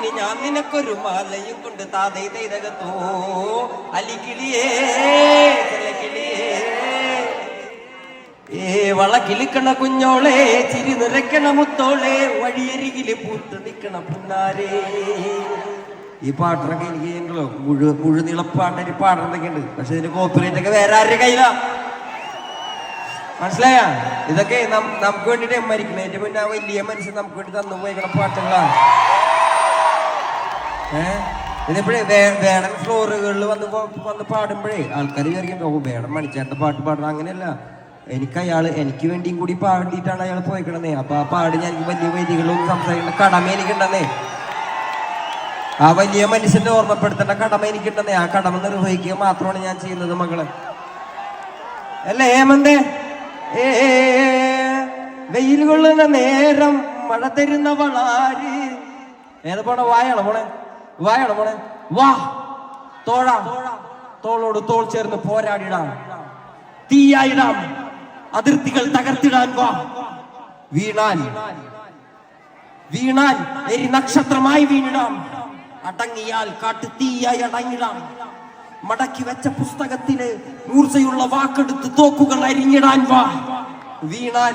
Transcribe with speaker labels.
Speaker 1: ഇനി ഞാൻ നിനക്കൊരു മാലയും കൊണ്ട് താതൈ തൈതകത്തോ അലിക്കിളിയേ വള കിളിക്കണ കുഞ്ഞോളെ ചിരി നിറയ്ക്കണ മുത്തോളെ വഴിയരികില് പൂത്ത് നിക്കണ പുന്നാരേ. ഈ പാട്ടൊക്കെ എനിക്ക് മുഴുനീളപ്പാട്ടൊരു പാടുന്നൊക്കെ ഉണ്ട്. പക്ഷെ ഇതിന്റെ കോപ്പിറൈറ്റ് ഒക്കെ വേറെ ആരുടെ കയ്യിലാ? മനസ്സിലായ? ഇതൊക്കെ നമുക്ക് വേണ്ടിട്ട് മരിക്കണേന്റെ മുന്നേ വലിയ മനുഷ്യൻ നമുക്ക് വേണ്ടി തന്നു പോയിക്കണ പാട്ടുകളാണ്. ഇതിപ്പോഴേ വേടൻ ഫ്ലോറുകളിൽ വന്ന് പാടുമ്പോഴേ ആൾക്കാർ വിചാരിക്കും ഓ വേടൻ മണിച്ചേട്ട പാട്ട് പാടണം. അങ്ങനെയല്ല, എനിക്ക് വേണ്ടിയും കൂടി പാടിയിട്ടാണ് അയാൾ പോയിക്കണന്നേ. അപ്പൊ ആ പാട് ഞാൻ വലിയ വേദികളിലൊന്നും സംസാരിക്കേണ്ട കടമ എനിക്കുണ്ടെന്നേ. ആ വലിയ മനുഷ്യന്റെ ഓർമ്മപ്പെടുത്തേണ്ട കടമ എനിക്കുണ്ടെന്നേ. ആ കടമ നിർവഹിക്കുക മാത്രമാണ് ഞാൻ ചെയ്യുന്നത് മകളെ. അല്ലേ ഹേമന്തേ? വെയിൽ കൊള്ളുന്ന നേരം മഴ തരുന്ന വളാര്. ഏത് പോണ വായാണോ പോണേ? വായാണോ പോണേ? വാ തോളോട് തോൾ ചേർന്ന് പോരാടിടാം, തീയായിടാം, അതിർത്തികൾ തകർത്തിടാൻ വാ. വീണാൽ എരി നക്ഷത്രമായി വീണിടാം, അടങ്ങിയാൽ കാട്ടു തീയായി അടങ്ങിടാം. മടക്കി വെച്ച പുസ്തകത്തിലെ മൂർച്ചയുള്ള വാക്കെടുത്ത് തോക്കുകൾ അരിഞ്ഞിടാൻ വാ. വീണാൽ